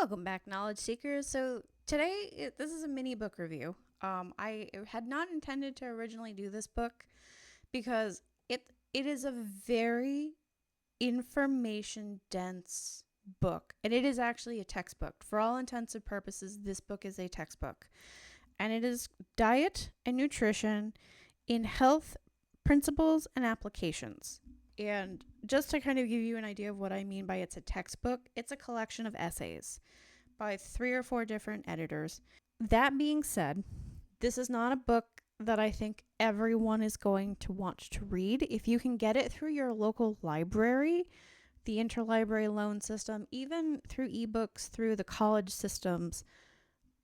Welcome back, Knowledge Seekers. So today, this is a mini book review. I had not intended to originally do this book because it is a very information dense book, and it is actually a textbook. For all intents and purposes, this book is a textbook, and it is diet and nutrition in health principles and applications. And just to kind of give you an idea of what I mean by it's a textbook, it's a collection of essays by 3 or 4 different editors. That being said, this is not a book that I think everyone is going to want to read. If you can get it through your local library, the interlibrary loan system, even through ebooks, through the college systems,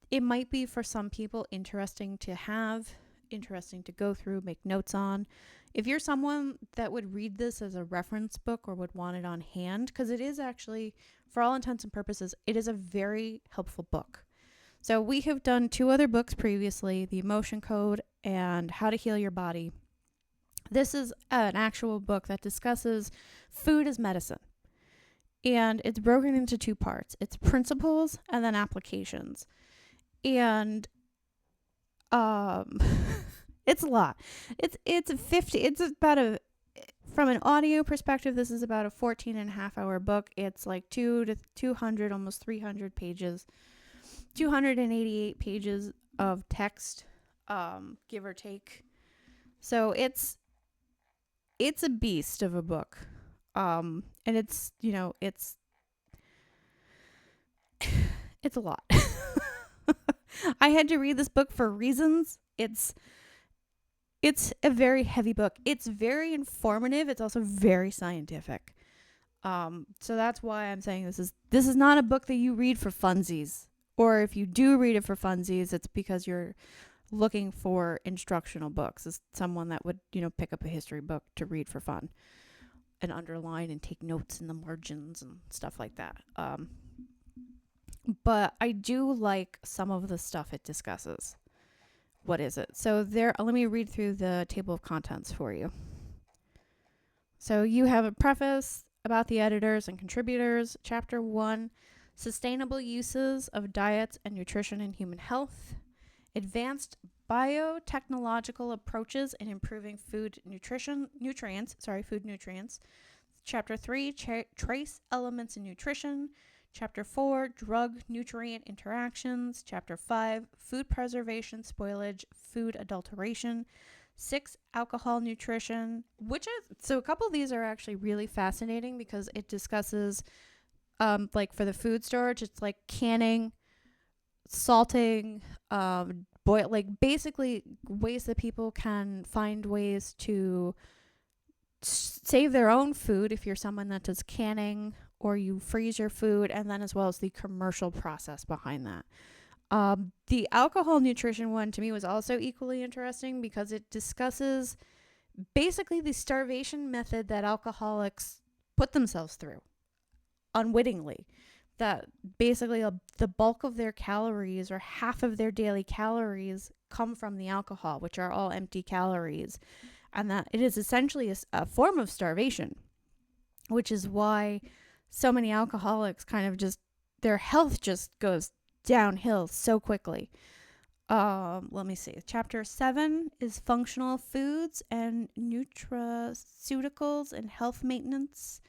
it might be for some people interesting to have, interesting to go through, make notes on. If you're someone that would read this as a reference book or would want it on hand, because it is actually, for all intents and purposes, it is a very helpful book. So we have done 2 other books previously, The Emotion Code and How to Heal Your Body. This is an actual book that discusses food as medicine. And it's broken into 2 parts. It's principles and then applications. And it's a lot. It's about from an audio perspective, this is about a 14 and a half hour book. It's like 200, almost 300 pages, 288 pages of text, give or take. So it's a beast of a book. And it's a lot. I had to read this book for reasons. It's a very heavy book. It's very informative. It's also very scientific. So that's why I'm saying this is not a book that you read for funsies. Or if you do read it for funsies, it's because you're looking for instructional books. As someone that would, pick up a history book to read for fun and underline and take notes in the margins and stuff like that. But I do like some of the stuff it discusses. What is it? So let me read through the table of contents for you. So you have a preface about the editors and contributors. Chapter 1, Sustainable Uses of Diets and Nutrition in Human Health. Advanced Biotechnological Approaches in Improving Food Nutrients. Chapter 3, Trace Elements in Nutrition. Chapter 4, Drug-Nutrient Interactions. Chapter 5, Food Preservation, Spoilage, Food Adulteration. 6, Alcohol Nutrition, so a couple of these are actually really fascinating because it discusses, like for the food storage, it's like canning, salting, basically ways that people can find ways to save their own food if you're someone that does canning or you freeze your food, and then as well as the commercial process behind that. The alcohol nutrition one to me was also equally interesting because it discusses basically the starvation method that alcoholics put themselves through unwittingly. That basically the bulk of their calories or half of their daily calories come from the alcohol, which are all empty calories. And that it is essentially a form of starvation, which is why so many alcoholics kind of their health just goes downhill so quickly. Let me see. Chapter 7 is Functional Foods and Nutraceuticals and Health Maintenance.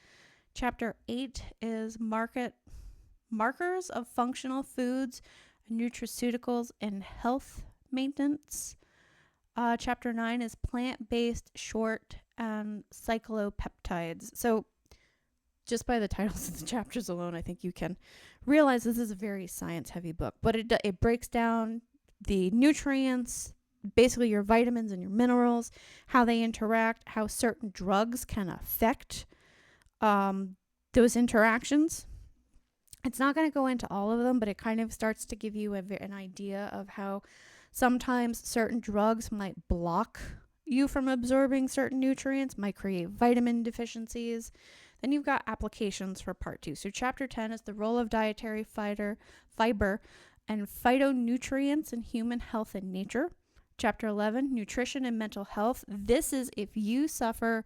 Chapter 8 is Markers of Functional Foods, Nutraceuticals, and Health Maintenance. Chapter 9 is Plant-Based Short and Cyclopeptides. So just by the titles of the chapters alone, I think you can realize this is a very science-heavy book. But it breaks down the nutrients, basically your vitamins and your minerals, how they interact, how certain drugs can affect those interactions. It's not going to go into all of them, but it kind of starts to give you an idea of how sometimes certain drugs might block you from absorbing certain nutrients, might create vitamin deficiencies. Then you've got applications for part 2. So chapter 10 is the role of dietary fiber and phytonutrients in human health and nature. Chapter 11, nutrition and mental health. This is if you suffer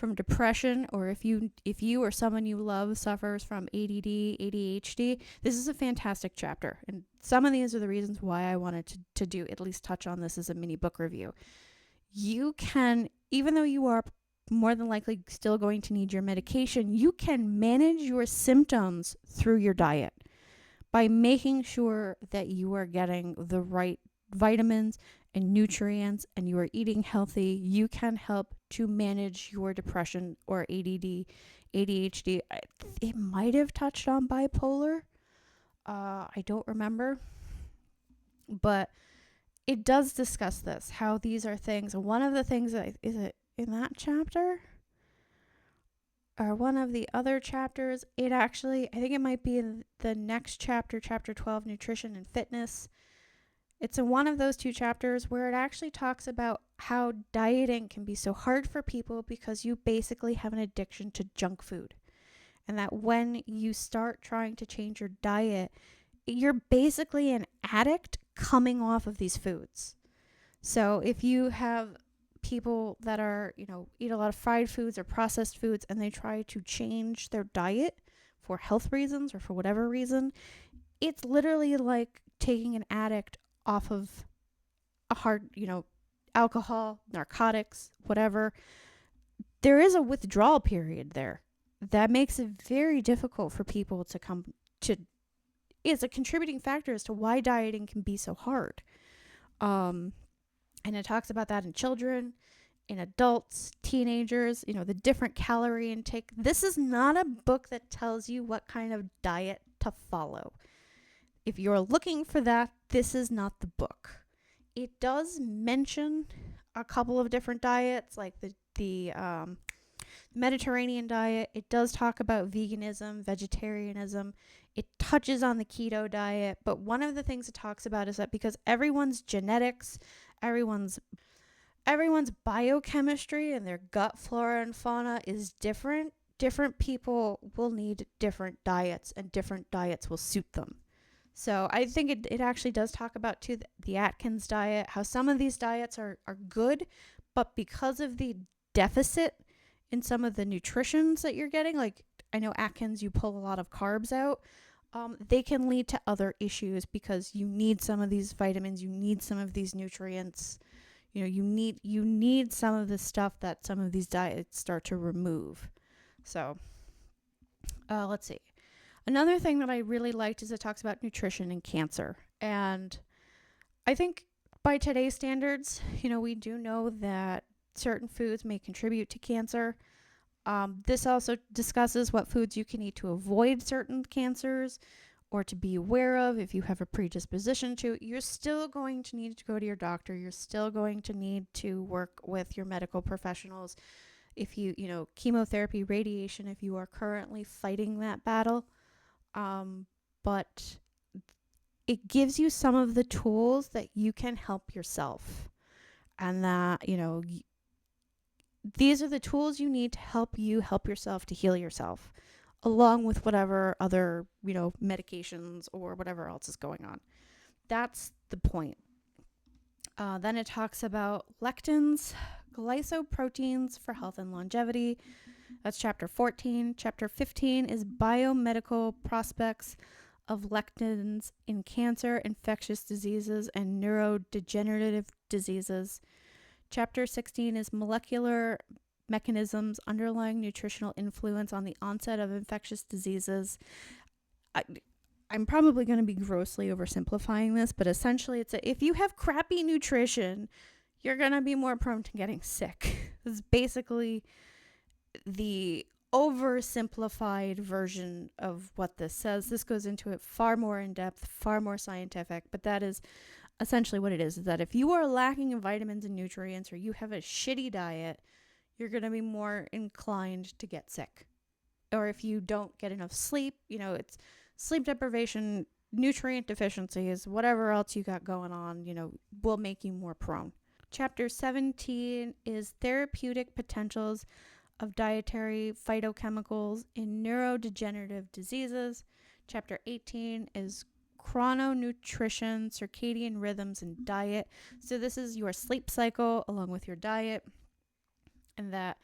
from depression, or if you or someone you love suffers from ADD, ADHD, this is a fantastic chapter. And some of these are the reasons why I wanted to do at least touch on this as a mini book review. You can, even though you are more than likely still going to need your medication, you can manage your symptoms through your diet by making sure that you are getting the right vitamins and nutrients and you are eating healthy. You can help to manage your depression or ADD, ADHD. It might have touched on bipolar. I don't remember. But it does discuss this, how these are things. One of the things that is it in that chapter or one of the other chapters, it actually, I think it might be in the next chapter, chapter 12, nutrition and fitness. It's in one of those two chapters where it actually talks about how dieting can be so hard for people because you basically have an addiction to junk food. And that when you start trying to change your diet, you're basically an addict coming off of these foods. So if you have people that are, eat a lot of fried foods or processed foods and they try to change their diet for health reasons or for whatever reason, it's literally like taking an addict off of a hard, alcohol, narcotics, whatever. There is a withdrawal period there that makes it very difficult for people to come to. It's a contributing factor as to why dieting can be so hard. And it talks about that in children, in adults, teenagers, the different calorie intake. This is not a book that tells you what kind of diet to follow. If you're looking for that, this is not the book. It does mention a couple of different diets, like the Mediterranean diet. It does talk about veganism, vegetarianism. It touches on the keto diet. But one of the things it talks about is that because everyone's genetics, everyone's biochemistry and their gut flora and fauna is different, different people will need different diets and different diets will suit them. So I think it actually does talk about, too, the Atkins diet, how some of these diets are good, but because of the deficit in some of the nutritions that you're getting, like I know Atkins, you pull a lot of carbs out, they can lead to other issues because you need some of these vitamins, you need some of these nutrients, you need some of the stuff that some of these diets start to remove. So let's see. Another thing that I really liked is it talks about nutrition and cancer. And I think by today's standards, we do know that certain foods may contribute to cancer. This also discusses what foods you can eat to avoid certain cancers or to be aware of if you have a predisposition to. You're still going to need to go to your doctor. You're still going to need to work with your medical professionals. If chemotherapy, radiation, if you are currently fighting that battle. But it gives you some of the tools that you can help yourself. And that, these are the tools you need to help you help yourself to heal yourself, along with whatever other, medications or whatever else is going on. That's the point. Then it talks about lectins, glycoproteins for health and longevity. That's chapter 14. Chapter 15 is biomedical prospects of lectins in cancer, infectious diseases, and neurodegenerative diseases. Chapter 16 is molecular mechanisms underlying nutritional influence on the onset of infectious diseases. I'm probably going to be grossly oversimplifying this, but essentially if you have crappy nutrition, you're going to be more prone to getting sick. This is basically the oversimplified version of what this says. This goes into it far more in depth, far more scientific, but that is essentially what it is that if you are lacking in vitamins and nutrients or you have a shitty diet, you're going to be more inclined to get sick. Or if you don't get enough sleep, it's sleep deprivation, nutrient deficiencies, whatever else you got going on, will make you more prone. Chapter 17 is therapeutic potentials of dietary phytochemicals in neurodegenerative diseases. Chapter 18 is chrononutrition, circadian rhythms, and diet. So this is your sleep cycle along with your diet. And that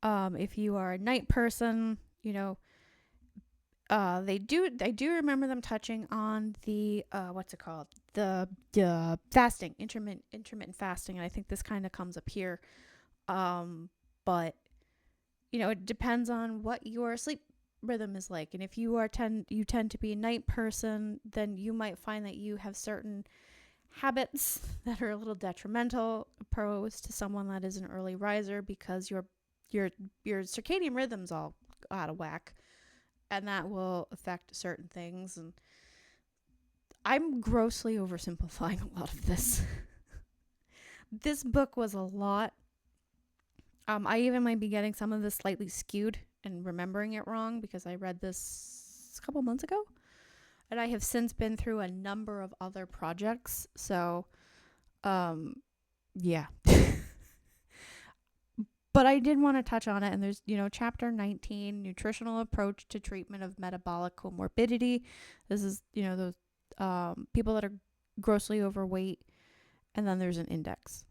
If you are a night person, I do remember them touching on the what's it called, the fasting, intermittent fasting, and I think this kind of comes up here. But it depends on what your sleep rhythm is like, and if you tend to be a night person, then you might find that you have certain habits that are a little detrimental opposed to someone that is an early riser, because your circadian rhythm's all out of whack, and that will affect certain things. And I'm grossly oversimplifying a lot of this. This book was a lot. I even might be getting some of this slightly skewed and remembering it wrong, because I read this a couple months ago, and I have since been through a number of other projects. So, yeah. But I did want to touch on it, and there's, chapter 19, nutritional approach to treatment of metabolic comorbidity. This is, those people that are grossly overweight, and then there's an index.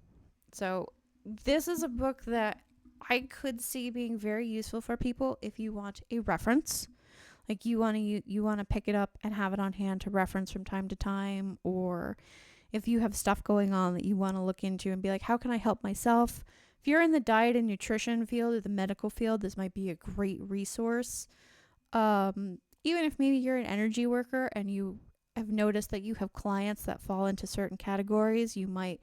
So this is a book that I could see being very useful for people if you want a reference. Like you want to pick it up and have it on hand to reference from time to time, or if you have stuff going on that you want to look into and be like, how can I help myself? If you're in the diet and nutrition field or the medical field, this might be a great resource. Even if maybe you're an energy worker and you have noticed that you have clients that fall into certain categories, you might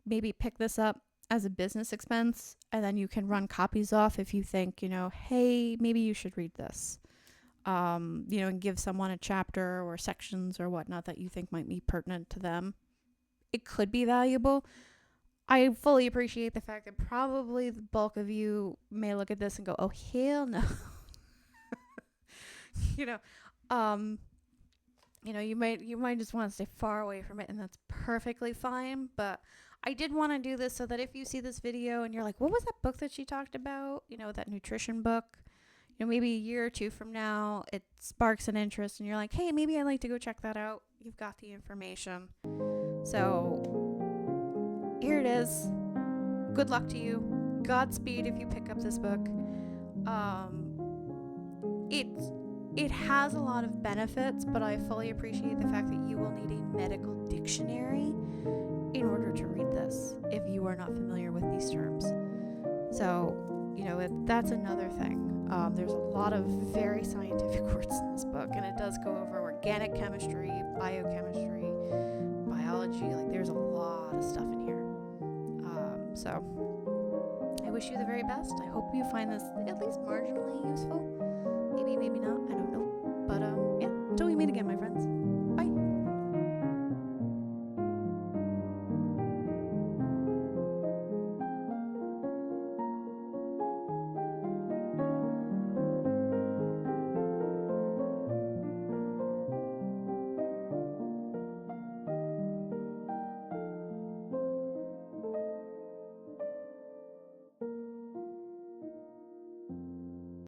maybe pick this up as a business expense, and then you can run copies off if you think, hey, maybe you should read this. And give someone a chapter or sections or whatnot that you think might be pertinent to them. It could be valuable. I fully appreciate the fact that probably the bulk of you may look at this and go, oh, hell no. You might just want to stay far away from it, and that's perfectly fine. But I did want to do this so that if you see this video and you're like, what was that book that she talked about? That nutrition book. Maybe a year or two from now, it sparks an interest and you're like, hey, maybe I'd like to go check that out. You've got the information. So here it is. Good luck to you. Godspeed if you pick up this book. It has a lot of benefits, but I fully appreciate the fact that you will need a medical dictionary in order to read this if you are not familiar with these terms. So, that's another thing. There's a lot of very scientific words in this book, and it does go over organic chemistry, biochemistry, biology. Like, there's a lot of stuff in here. So I wish you the very best. I hope you find this at least marginally useful. Maybe not. I don't know. But yeah, until we meet again, my friends.